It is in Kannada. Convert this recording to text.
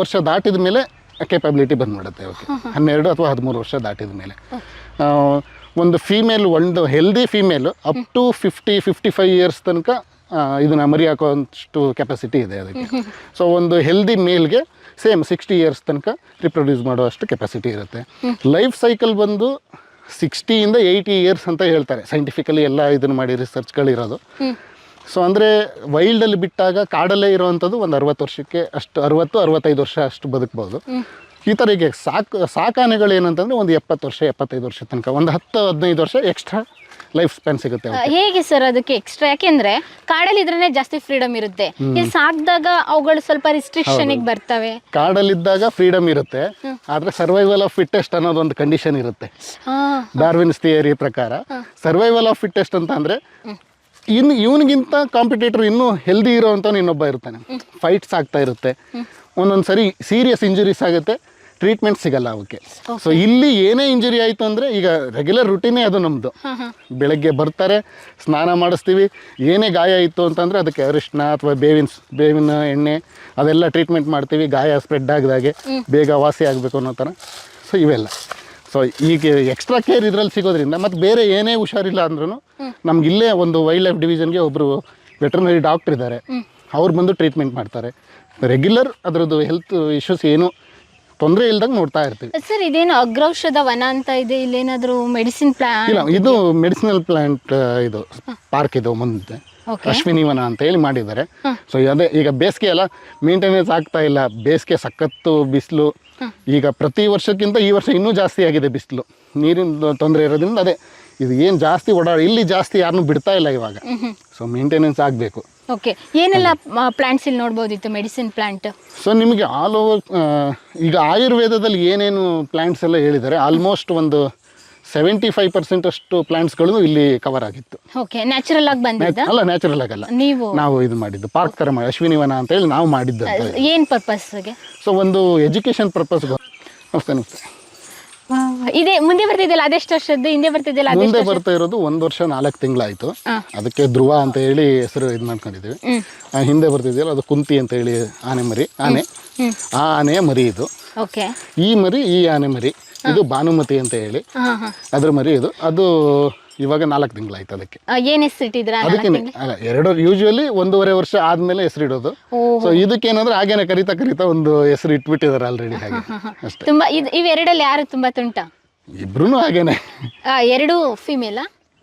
ವರ್ಷ ದಾಟಿದ ಮೇಲೆ ಕೇಪಬಿಲಿಟಿ ಬಂದ್ಬಿಡುತ್ತೆ ಓಕೆ 12 ಅಥವಾ 13 ವರ್ಷ ದಾಟಿದ ಮೇಲೆ ಒಂದು ಫೀಮೇಲ್ ಒಂದು healthy female up to 55 years ತನಕ ಇದನ್ನ ಮರಿ ಹಾಕೋಷ್ಟು ಕೆಪಾಸಿಟಿ ಇದೆ ಅದಕ್ಕೆ. ಸೊ ಒಂದು ಹೆಲ್ದಿ ಮೇಲ್ಗೆ ಸೇಮ್ 60 ಇಯರ್ಸ್ ತನಕ ರಿಪ್ರೊಡ್ಯೂಸ್ ಮಾಡುವಷ್ಟು ಕೆಪಾಸಿಟಿ ಇರುತ್ತೆ. ಲೈಫ್ ಸೈಕಲ್ ಬಂದು 60 ಇಂದ 80 ಇಯರ್ಸ್ ಅಂತ ಹೇಳ್ತಾರೆ ಸೈಂಟಿಫಿಕಲಿ, ಎಲ್ಲ ಇದನ್ನು ಮಾಡಿ ರಿಸರ್ಚ್ಗಳಿರೋದು. ಸೊ ಅಂದರೆ ವೈಲ್ಡಲ್ಲಿ ಬಿಟ್ಟಾಗ ಕಾಡಲ್ಲೇ ಇರೋವಂಥದ್ದು ಒಂದು 60 ವರ್ಷಕ್ಕೆ ಅಷ್ಟು 60-65 ವರ್ಷ ಅಷ್ಟು ಬದುಕ್ಬೋದು. ಈ ಥರ ಈಗ ಸಾಕಾನೆಗಳು ಏನಂತಂದರೆ ಒಂದು 70 ವರ್ಷ 75 ವರ್ಷ ತನಕ ಒಂದು 10-15 ವರ್ಷ ಎಕ್ಸ್ಟ್ರಾ ಲೈಫ್ ಸ್ಪ್ಯಾನ್ ಸಿಗುತ್ತೆ. ಹೇಗೆ ಸರ್ ಅದಕ್ಕೆ ಎಕ್ಸ್ಟ್ರಾ? ಯಾಕೆಂದ್ರೆ ಕಾಡಲ್ಲಿ ಇದ್ರೇನೆ ಜಾಸ್ತಿ ಫ್ರೀಡಮ್ ಇರುತ್ತೆ, ಇಲ್ಲಿ ಸಾಕಿದಾಗ ಅವುಗಳು ಸ್ವಲ್ಪ ರಿಸ್ಟ್ರಿಕ್ಷನ್ಗೆ ಬರ್ತವೆ. ಕಾಡಲ್ಲಿದ್ದಾಗ ಫ್ರೀಡಮ್ ಇರುತ್ತೆ, ಆದರೆ ಸರ್ವೈವಲ್ ಆಫ್ ಫಿಟ್ಟೆಸ್ಟ್ ಅನ್ನೋದು ಒಂದು ಕಂಡೀಷನ್ ಇರುತ್ತೆ. ಡಾರ್ವಿನ್ಸ್ ಥಿಯರಿ ಪ್ರಕಾರ ಸರ್ವೈವಲ್ ಆಫ್ ಫಿಟ್ಟೆಸ್ಟ್ ಅಂತ ಅಂದರೆ ಇವನಿಗಿಂತ ಕಾಂಪಿಟೇಟರ್ ಇನ್ನೂ ಹೆಲ್ದಿ ಇರೋವಂಥವ್ನು ಇನ್ನೊಬ್ಬ ಇರ್ತಾನೆ. ಫೈಟ್ಸ್ ಆಗ್ತಾ ಇರುತ್ತೆ, ಒಂದೊಂದು ಸರಿ ಸೀರಿಯಸ್ ಇಂಜುರೀಸ್ ಆಗುತ್ತೆ, ಟ್ರೀಟ್ಮೆಂಟ್ ಸಿಗಲ್ಲ ಅವಕ್ಕೆ. ಸೊ ಇಲ್ಲಿ ಏನೇ ಇಂಜುರಿ ಆಯಿತು ಅಂದರೆ ಈಗ ರೆಗ್ಯುಲರ್ ರುಟೀನೇ ಅದು ನಮ್ಮದು. ಬೆಳಗ್ಗೆ ಬರ್ತಾರೆ, ಸ್ನಾನ ಮಾಡಿಸ್ತೀವಿ, ಏನೇ ಗಾಯ ಇತ್ತು ಅಂತಂದರೆ ಅದಕ್ಕೆ ಅರಿಶಿನ ಅಥವಾ ಬೇವಿನ ಎಣ್ಣೆ ಅದೆಲ್ಲ ಟ್ರೀಟ್ಮೆಂಟ್ ಮಾಡ್ತೀವಿ, ಗಾಯ ಸ್ಪ್ರೆಡ್ ಆಗದಾಗೆ ಬೇಗ ವಾಸಿ ಆಗಬೇಕು ಅನ್ನೋ ಥರ. ಸೊ ಇವೆಲ್ಲ ಸೊ ಈಗ ಎಕ್ಸ್ಟ್ರಾ ಕೇರ್ ಇದರಲ್ಲಿ ಸಿಗೋದ್ರಿಂದ ಮತ್ತು ಬೇರೆ ಏನೇ ಹುಷಾರಿಲ್ಲ ಅಂದ್ರೂ ನಮ್ಗೆ ಇಲ್ಲೇ ಒಂದು ವೈಲ್ಡ್ ಲೈಫ್ ಡಿವಿಷನ್ಗೆ ಒಬ್ಬರು ವೆಟರ್ನರಿ ಡಾಕ್ಟರ್ ಇದ್ದಾರೆ, ಅವ್ರು ಬಂದು ಟ್ರೀಟ್ಮೆಂಟ್ ಮಾಡ್ತಾರೆ. ರೆಗ್ಯುಲರ್ ಅದರದ್ದು ಹೆಲ್ತ್ ಇಶ್ಯೂಸ್ ಏನು ತೊಂದರೆ ಇಲ್ದಂಗೆ ನೋಡ್ತಾ ಇರ್ತೀವಿ. ಸರ್ ಇದೇನು ಅಗ್ರೌಷಧ ವನ ಅಂತ ಇದೆ, ಇಲ್ಲೇನಾದರೂ ಮೆಡಿಸಿನ್ ಪ್ಲಾಂಟ್? ಇಲ್ಲ, ಇದು ಮೆಡಿಸಿನಲ್ ಪ್ಲಾಂಟ್, ಇದು ಪಾರ್ಕ್ ಇದು ಮುಂದೆ ಅಶ್ವಿನಿ ವನ ಅಂತ ಹೇಳಿ ಮಾಡಿದ್ದಾರೆ. ಸೊ ಅದೇ ಈಗ ಬೇಸಿಗೆ ಎಲ್ಲ ಮೇಂಟೆನೆನ್ಸ್ ಆಗ್ತಾ ಇಲ್ಲ, ಬೇಸಿಗೆ ಸಖತ್ತು ಬಿಸಿಲು. ಈಗ ಪ್ರತಿ ವರ್ಷಕ್ಕಿಂತ ಈ ವರ್ಷ ಇನ್ನೂ ಜಾಸ್ತಿ ಆಗಿದೆ ಬಿಸಿಲು, ನೀರಿನ ತೊಂದರೆ ಇರೋದ್ರಿಂದ ಅದೇ ಇದು ಏನು ಜಾಸ್ತಿ ಇಲ್ಲಿ ಜಾಸ್ತಿ ಯಾರನ್ನೂ ಬಿಡ್ತಾ ಇಲ್ಲ ಇವಾಗ. ಸೊ ಮೇಂಟೆನೆನ್ಸ್ ಆಗಬೇಕು. ಓಕೆ, ಏನೆಲ್ಲ ಪ್ಲಾಂಟ್ಸ್ ಇಲ್ಲಿ ನೋಡ್ಬೋದಿತ್ತು ಮೆಡಿಸಿನ್ ಪ್ಲಾಂಟ್? ಸೊ ನಿಮಗೆ ಆಲ್ ಓವರ್ ಈಗ ಆಯುರ್ವೇದದಲ್ಲಿ ಏನೇನು ಪ್ಲಾಂಟ್ಸ್ ಎಲ್ಲ ಹೇಳಿದ್ದಾರೆ ಆಲ್ಮೋಸ್ಟ್ ಒಂದು 75% ಅಷ್ಟು ಪ್ಲಾಂಟ್ಸ್ಗಳು ಇಲ್ಲಿ ಕವರ್ ಆಗಿತ್ತು. ಓಕೆ, ನ್ಯಾಚುರಲ್ ಆಗಿ ಬಂದಿದ್ದ? ಅಲ್ಲ, ನ್ಯಾಚುರಲ್ ಆಗಲ್ಲ, ನಾವು ಇದು ಮಾಡಿದ್ದು ಪಾರ್ಕ್ ಥರ ಮಾಡಿ ಅಶ್ವಿನಿ ವನ ಅಂತ ಹೇಳಿ ನಾವು ಮಾಡಿದ್ದು. ಏನು ಪರ್ಪಸ್ಗೆ? ಸೊ ಒಂದು ಎಜುಕೇಷನ್ ಪರ್ಪಸ್ಗೆ. ನಮಸ್ತೆ. ಇದೆ ಮುಂದೆ ಬರ್ತಿದ್ದಿಲ್ಲ, ಅದೆಷ್ಟು ವರ್ಷದ್ದು ಹಿಂದೆ ಬರ್ತಿದ್ದಿಲ್ಲ? ಮುಂದೆ ಬರ್ತಾ ಇರೋದು 1 ವರ್ಷ 4 ತಿಂಗಳಾಯ್ತು. ಅದಕ್ಕೆ ಧ್ರುವ ಅಂತ ಹೇಳಿ ಹೆಸರು ಇದು ಮಾಡ್ಕೊಂಡಿದ್ದೀವಿ. ಹಿಂದೆ ಬರ್ತಿದ್ದಿಲ್ಲ ಅದು ಕುಂತಿ ಅಂತ ಹೇಳಿ ಆನೆ ಮರಿ, ಆ ಆನೆಯ ಮರಿ ಇದು. ಈ ಮರಿ ಈ ಆನೆ ಮರಿ ಇದು ಭಾನುಮತಿ ಅಂತ ಹೇಳಿ ಅದ್ರ ಮರಿ ಇದು. ಅದು ಇವಾಗ 4 ತಿಂಗಳಾಯ್ತು. ಅದಕ್ಕೆ ಏನು ಹೆಸರು ಇಟ್ಟಿದ್ರ? ಅದಕ್ಕೆ ಎರಡು ಯೂಶುವಲಿ 1.5 ವರ್ಷ ಆದ್ಮೇಲೆ ಹೆಸರಿಡೋದು. ಸೊ ಇದಕ್ಕೇನಂದ್ರೆ ಹಾಗೇನೆ ಕರಿತಾ ಒಂದು ಹೆಸರು ಇಟ್ಬಿಟ್ಟಿದ್ದಾರೆ ಆಲ್ರೆಡಿ. ಹಾಗೆ ಅಷ್ಟೇ. ತುಂಬಾ ಇವೆರಡಲ್ಲಿ ಯಾರು ತುಂಬಾ ತುಂಟ? ಇಬ್ರು ಹಾಗೇನೆ. 2 ಫಿಮೇಲಾ?